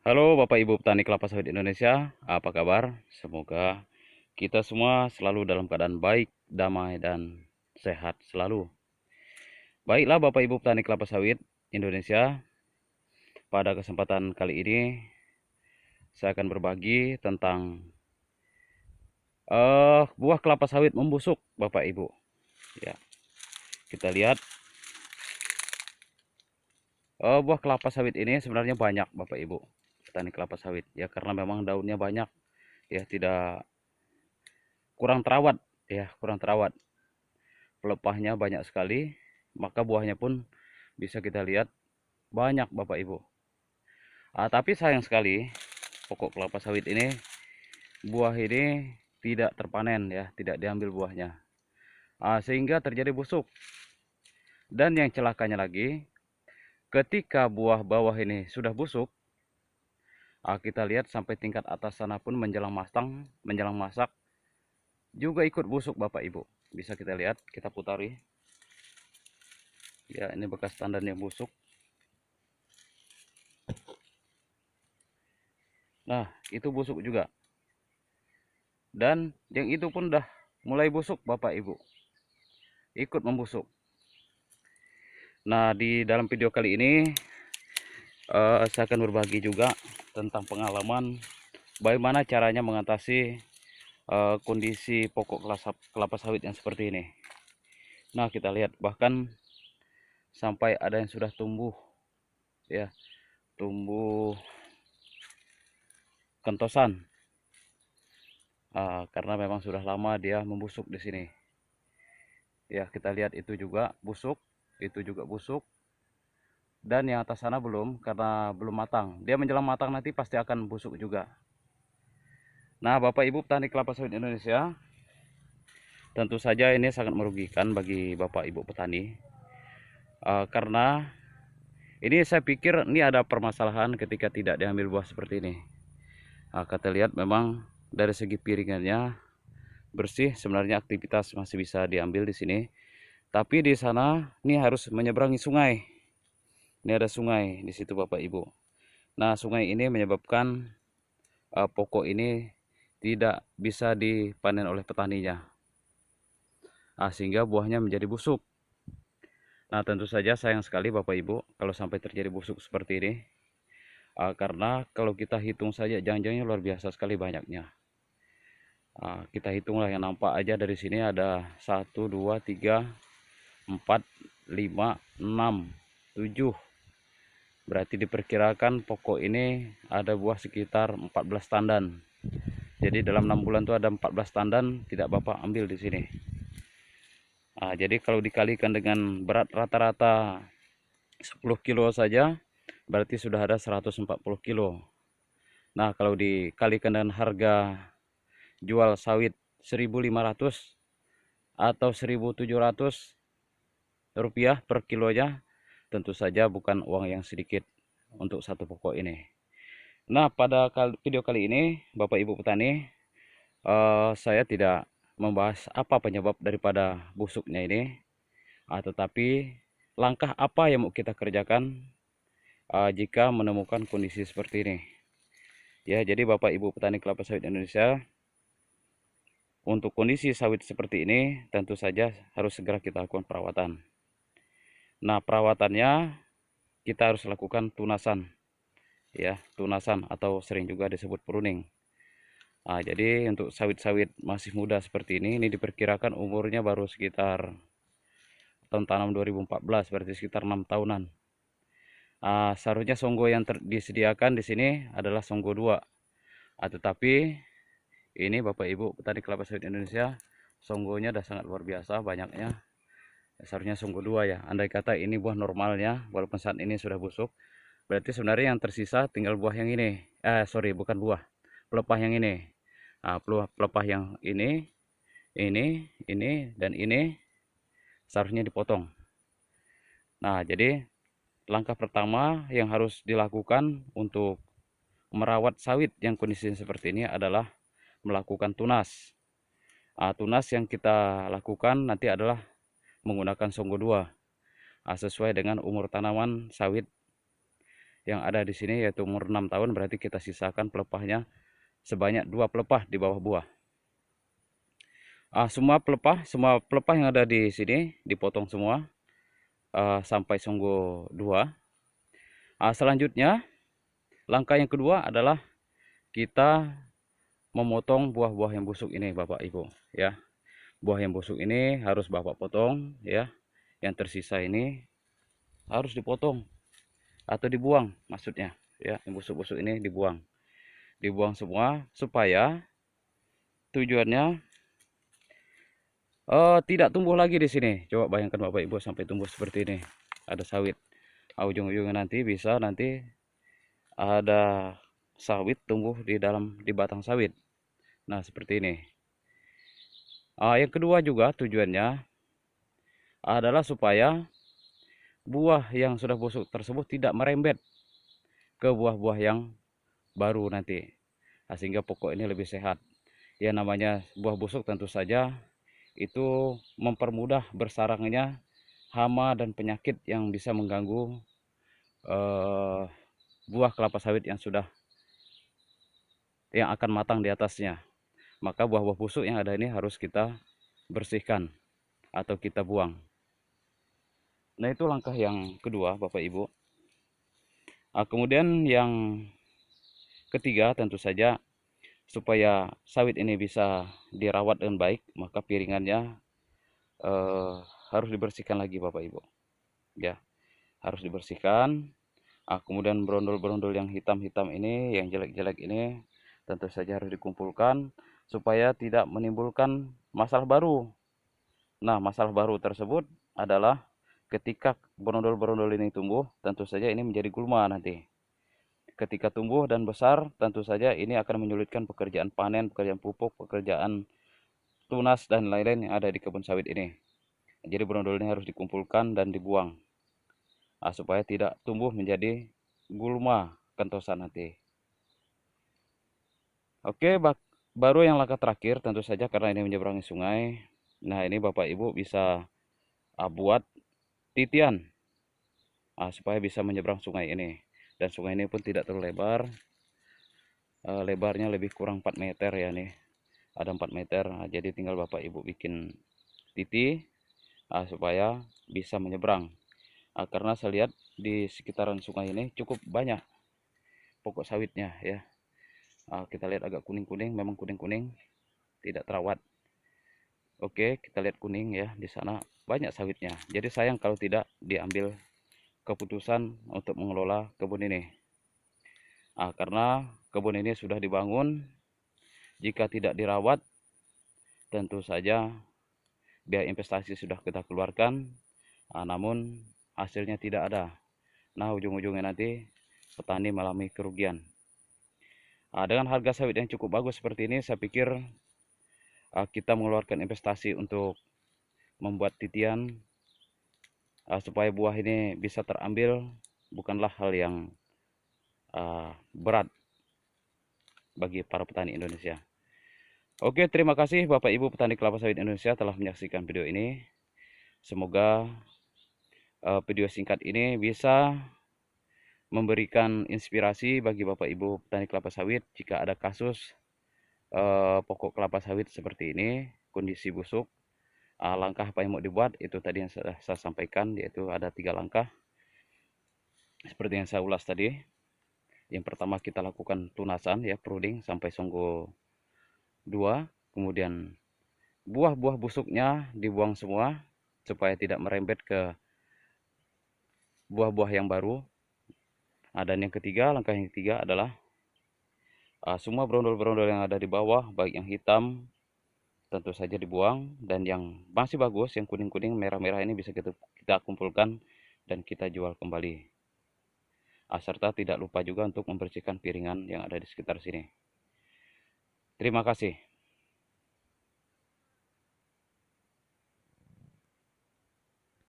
Halo Bapak Ibu petani kelapa sawit Indonesia, apa kabar? Semoga kita semua selalu dalam keadaan baik, damai, dan sehat selalu. Baiklah Bapak Ibu petani kelapa sawit Indonesia, pada kesempatan kali ini saya akan berbagi tentang buah kelapa sawit membusuk Bapak Ibu. Ya, kita lihat buah kelapa sawit ini sebenarnya banyak Bapak Ibu petani kelapa sawit ya, karena memang daunnya banyak ya, tidak kurang terawat ya, kurang terawat. Pelepahnya banyak sekali, maka buahnya pun bisa kita lihat banyak Bapak Ibu. Tapi sayang sekali pokok kelapa sawit ini, buah ini tidak terpanen ya, tidak diambil buahnya. Sehingga terjadi busuk. Dan yang celakanya lagi, ketika buah bawah ini sudah busuk, kita lihat sampai tingkat atas sana pun menjelang masak juga ikut busuk Bapak Ibu. Bisa kita lihat, kita putari. Ya, ini bekas tandan yang busuk. Nah, itu busuk juga. Dan yang itu pun dah mulai busuk Bapak Ibu. Ikut membusuk. Nah, di dalam video kali ini saya akan berbagi juga tentang pengalaman bagaimana caranya mengatasi kondisi pokok kelapa sawit yang seperti ini. Nah, kita lihat bahkan sampai ada yang sudah tumbuh ya, tumbuh kentosan. Karena memang sudah lama dia membusuk di sini. Ya, kita lihat itu juga busuk, itu juga busuk. Dan yang atas sana belum, karena belum matang. Dia menjelang matang nanti pasti akan busuk juga. Nah, Bapak Ibu petani kelapa sawit Indonesia, tentu saja ini sangat merugikan bagi Bapak Ibu petani. Karena ini saya pikir ini ada permasalahan ketika tidak diambil buah seperti ini. Kita lihat memang dari segi piringannya bersih, sebenarnya aktivitas masih bisa diambil di sini. Tapi di sana ini harus menyeberangi sungai. Ini ada sungai di situ Bapak Ibu. Nah, sungai ini menyebabkan pokok ini tidak bisa dipanen oleh petaninya, sehingga buahnya menjadi busuk. Nah, tentu saja sayang sekali Bapak Ibu kalau sampai terjadi busuk seperti ini, karena kalau kita hitung saja jangan-jangan luar biasa sekali banyaknya. Kita hitunglah yang nampak aja dari sini ada 1, 2, 3, 4, 5, 6, 7. Berarti diperkirakan pokok ini ada buah sekitar 14 tandan. Jadi dalam 6 bulan itu ada 14 tandan tidak Bapak ambil di sini. Jadi kalau dikalikan dengan berat rata-rata 10 kilo saja, berarti sudah ada 140 kilo. Nah, kalau dikalikan dengan harga jual sawit 1.500 atau 1.700 rupiah per kilonya, tentu saja bukan uang yang sedikit untuk satu pokok ini. Nah, pada video kali ini, Bapak Ibu petani, saya tidak membahas apa penyebab daripada busuknya ini, tetapi langkah apa yang mau kita kerjakan jika menemukan kondisi seperti ini. Ya, jadi Bapak Ibu petani kelapa sawit Indonesia, untuk kondisi sawit seperti ini tentu saja harus segera kita lakukan perawatan. Nah, perawatannya kita harus lakukan tunasan, ya, tunasan atau sering juga disebut pruning. Jadi untuk sawit-sawit masih muda seperti ini diperkirakan umurnya baru sekitar tahun tanam 2014, berarti sekitar 6 tahunan. Seharusnya songgo yang disediakan di sini adalah songgo 2. Tetapi ini Bapak Ibu petani kelapa sawit Indonesia, songgonya sudah sangat luar biasa banyaknya. Seharusnya songgo 2 ya. Andai kata ini buah normalnya, walaupun saat ini sudah busuk, berarti sebenarnya yang tersisa tinggal buah yang ini. Sorry, bukan buah, pelepah yang ini. Pelepah yang ini, dan ini seharusnya dipotong. Nah, jadi langkah pertama yang harus dilakukan untuk merawat sawit yang kondisinya seperti ini adalah melakukan tunas. Tunas yang kita lakukan nanti adalah menggunakan songgo 2 sesuai dengan umur tanaman sawit yang ada di sini, yaitu umur 6 tahun, berarti kita sisakan pelepahnya sebanyak 2 pelepah di bawah buah. Semua pelepah yang ada di sini dipotong semua sampai sungguh 2. Selanjutnya langkah yang kedua adalah kita memotong buah-buah yang busuk ini, Bapak Ibu, ya. Buah yang busuk ini harus Bapak potong, ya. Yang tersisa ini harus dipotong atau dibuang maksudnya, ya. Yang busuk-busuk ini dibuang. Dibuang semua supaya tujuannya tidak tumbuh lagi di sini. Coba bayangkan Bapak Ibu sampai tumbuh seperti ini. Ada sawit. Ujung-ujungnya nanti bisa ada sawit tumbuh di batang sawit. Nah, seperti ini. Yang kedua juga tujuannya adalah supaya buah yang sudah busuk tersebut tidak merembet ke buah-buah yang baru nanti. Sehingga pokok ini lebih sehat. Ya, namanya buah busuk tentu saja itu mempermudah bersarangnya hama dan penyakit yang bisa mengganggu buah kelapa sawit yang akan matang di atasnya. Maka buah-buah busuk yang ada ini harus kita bersihkan atau kita buang. Nah, itu langkah yang kedua, Bapak Ibu. Kemudian yang ketiga tentu saja supaya sawit ini bisa dirawat dengan baik, maka piringannya harus dibersihkan lagi, Bapak Ibu. Ya, harus dibersihkan. Kemudian berondol-berondol yang hitam-hitam ini, yang jelek-jelek ini, tentu saja harus dikumpulkan supaya tidak menimbulkan masalah baru. Nah, masalah baru tersebut adalah ketika berondol-berondol ini tumbuh, tentu saja ini menjadi gulma nanti. Ketika tumbuh dan besar, tentu saja ini akan menyulitkan pekerjaan panen, pekerjaan pupuk, pekerjaan tunas, dan lain-lain yang ada di kebun sawit ini. Jadi berondol ini harus dikumpulkan dan dibuang supaya tidak tumbuh menjadi gulma kentosan nanti. Oke, baru yang langkah terakhir tentu saja karena ini menyeberangi sungai. Nah, ini Bapak Ibu bisa buat titian supaya bisa menyeberang sungai ini. Dan sungai ini pun tidak terlalu lebar. Lebarnya lebih kurang 4 meter ya nih. Ada 4 meter. Jadi tinggal Bapak Ibu bikin titi supaya bisa menyeberang. Karena saya lihat di sekitaran sungai ini cukup banyak pokok sawitnya ya. Kita lihat agak kuning-kuning, memang kuning-kuning, tidak terawat. Oke, kita lihat kuning ya, di sana banyak sawitnya. Jadi sayang kalau tidak diambil keputusan untuk mengelola kebun ini. Karena kebun ini sudah dibangun, jika tidak dirawat, tentu saja biaya investasi sudah kita keluarkan, namun hasilnya tidak ada. Nah, ujung-ujungnya nanti petani mengalami kerugian. Dengan harga sawit yang cukup bagus seperti ini, saya pikir kita mengeluarkan investasi untuk membuat titian supaya buah ini bisa terambil bukanlah hal yang berat bagi para petani Indonesia. Oke, terima kasih Bapak Ibu petani kelapa sawit Indonesia telah menyaksikan video ini. Semoga video singkat ini bisa memberikan inspirasi bagi Bapak Ibu petani kelapa sawit jika ada kasus pokok kelapa sawit seperti ini, kondisi busuk. Langkah apa yang mau dibuat itu tadi yang saya sampaikan, yaitu ada 3 langkah seperti yang saya ulas tadi. Yang pertama kita lakukan tunasan ya, pruning sampai sungguh 2. Kemudian buah-buah busuknya dibuang semua supaya tidak merembet ke buah-buah yang baru. Dan yang ketiga, langkah yang ketiga adalah semua berondol-berondol yang ada di bawah, baik yang hitam tentu saja dibuang, dan yang masih bagus, yang kuning-kuning, merah-merah ini bisa kita kumpulkan dan kita jual kembali. Serta tidak lupa juga untuk membersihkan piringan yang ada di sekitar sini. Terima kasih.